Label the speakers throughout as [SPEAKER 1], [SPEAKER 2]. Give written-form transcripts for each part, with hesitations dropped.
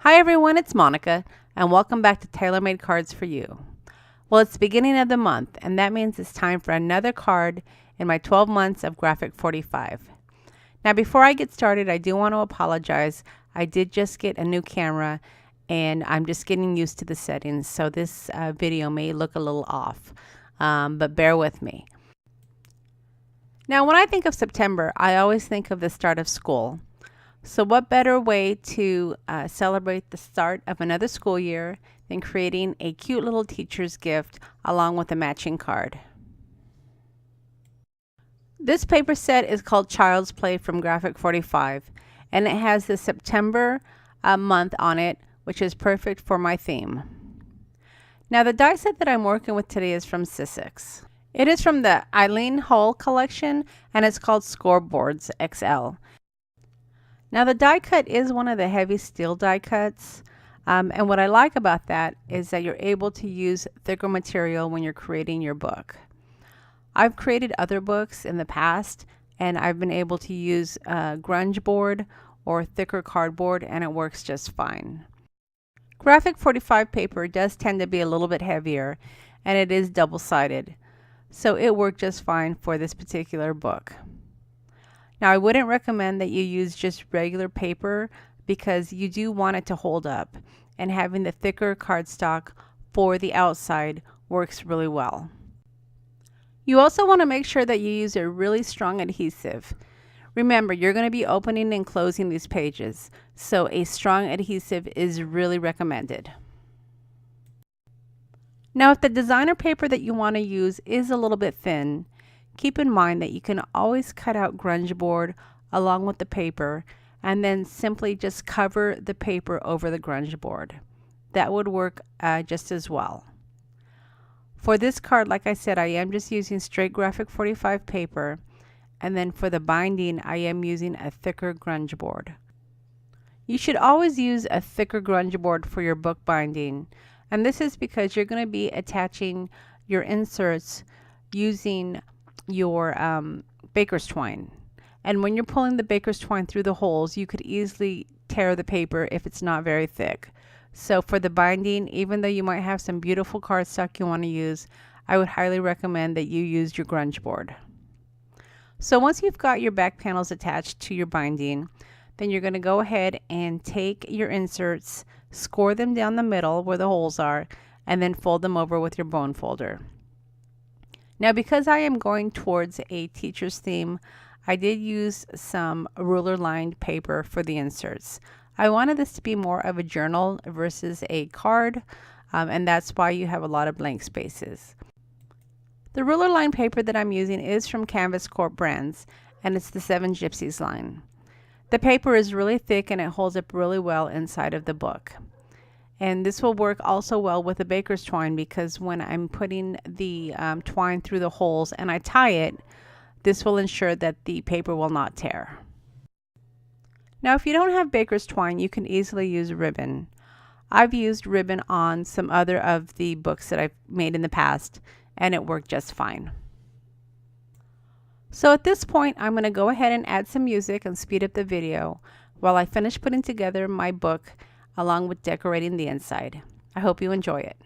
[SPEAKER 1] Hi everyone, it's Monica, and welcome back to Tailor-Made Cards for You. Well, it's the beginning of the month, and that means it's time for another card in my 12 months of Graphic 45. Now, before I get started, I do want to apologize. I did just get a new camera, and I'm just getting used to the settings, so this video may look a little off, but bear with me. Now, when I think of September, I always think of the start of school. So what better way to celebrate the start of another school year than creating a cute little teacher's gift along with a matching card. This paper set is called Child's Play from Graphic 45, and it has the September month on it, which is perfect for my theme. Now the die set that I'm working with today is from Sizzix. It is from the Eileen Hull collection, and it's called Scoreboards XL. Now the die cut is one of the heavy steel die cuts, and what I like about that is that you're able to use thicker material when you're creating your book. I've created other books in the past, and I've been able to use grunge board or thicker cardboard, and it works just fine. Graphic 45 paper does tend to be a little bit heavier, and it is double-sided, so it worked just fine for this particular book. Now, I wouldn't recommend that you use just regular paper because you do want it to hold up, and having the thicker cardstock for the outside works really well. You also want to make sure that you use a really strong adhesive. Remember, you're going to be opening and closing these pages, so a strong adhesive is really recommended. Now, if the designer paper that you want to use is a little bit thin, keep in mind that you can always cut out grunge board along with the paper and then simply just cover the paper over the grunge board. That would work just as well. For this card, like I said, I am just using straight Graphic 45 paper, and then for the binding I am using a thicker grunge board. You should always use a thicker grunge board for your book binding, and this is because you're going to be attaching your inserts using your baker's twine, and when you're pulling the baker's twine through the holes, you could easily tear the paper if it's not very thick. So for the binding, even though you might have some beautiful cardstock you want to use, I would highly recommend that you use your grunge board. So once you've got your back panels attached to your binding, then you're going to go ahead and take your inserts, score them down the middle where the holes are, and then fold them over with your bone folder. Now, because I am going towards a teacher's theme, I did use some ruler lined paper for the inserts. I wanted this to be more of a journal versus a card, and that's why you have a lot of blank spaces. The ruler lined paper that I'm using is from Canvas Corp Brands, and it's the 7 Gypsies line. The paper is really thick and it holds up really well inside of the book. And this will work also well with the baker's twine, because when I'm putting the twine through the holes and I tie it, this will ensure that the paper will not tear. Now, if you don't have baker's twine, you can easily use ribbon. I've used ribbon on some other of the books that I've made in the past, and it worked just fine. So at this point, I'm going to go ahead and add some music and speed up the video while I finish putting together my book along with decorating the inside. I hope you enjoy it.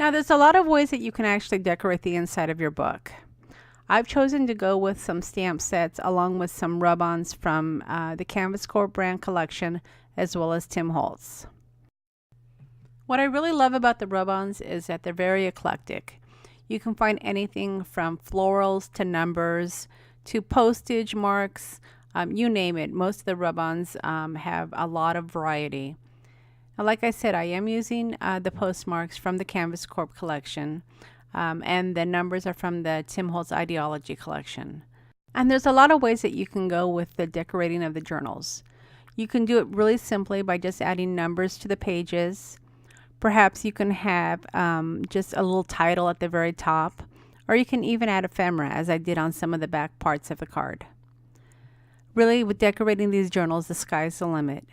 [SPEAKER 1] Now there's a lot of ways that you can actually decorate the inside of your book. I've chosen to go with some stamp sets along with some rub-ons from the Canvas Corp brand collection as well as Tim Holtz. What I really love about the rub-ons is that they're very eclectic. You can find anything from florals to numbers to postage marks, you name it. Most of the rub-ons have a lot of variety. Now, like I said, I am using the postmarks from the Canvas Corp collection, and the numbers are from the Tim Holtz Ideology collection. And there's a lot of ways that you can go with the decorating of the journals. You can do it really simply by just adding numbers to the pages. Perhaps you can have just a little title at the very top, or you can even add ephemera as I did on some of the back parts of the card. Really, with decorating these journals, the sky's the limit.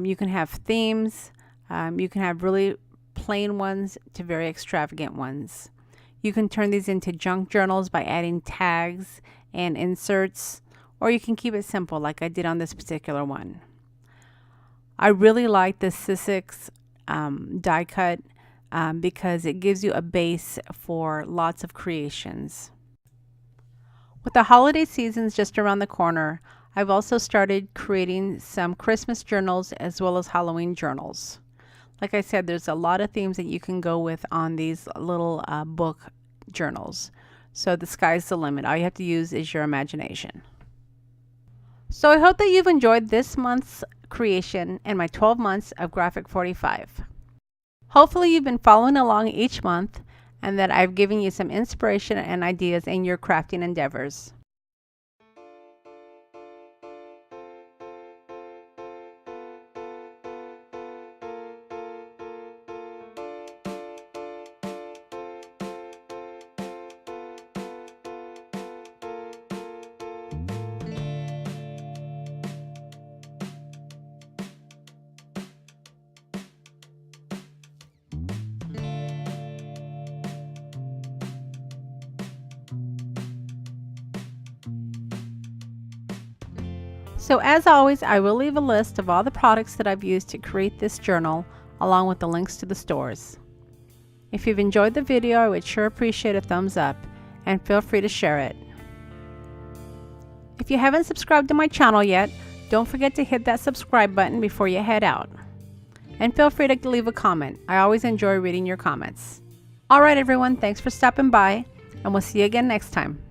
[SPEAKER 1] You can have themes, you can have really plain ones to very extravagant ones. You can turn these into junk journals by adding tags and inserts, or you can keep it simple like I did on this particular one. I really like the Sizzix die cut because it gives you a base for lots of creations. With the holiday seasons just around the corner, I've also started creating some Christmas journals as well as Halloween journals. Like I said, there's a lot of themes that you can go with on these little book journals. So the sky's the limit. All you have to use is your imagination. So I hope that you've enjoyed this month's creation and my 12 months of Graphic 45. Hopefully you've been following along each month and that I've given you some inspiration and ideas in your crafting endeavors. So as always, I will leave a list of all the products that I've used to create this journal, along with the links to the stores. If you've enjoyed the video, I would sure appreciate a thumbs up, and feel free to share it. If you haven't subscribed to my channel yet, don't forget to hit that subscribe button before you head out. And feel free to leave a comment. I always enjoy reading your comments. Alright everyone, thanks for stopping by, and we'll see you again next time.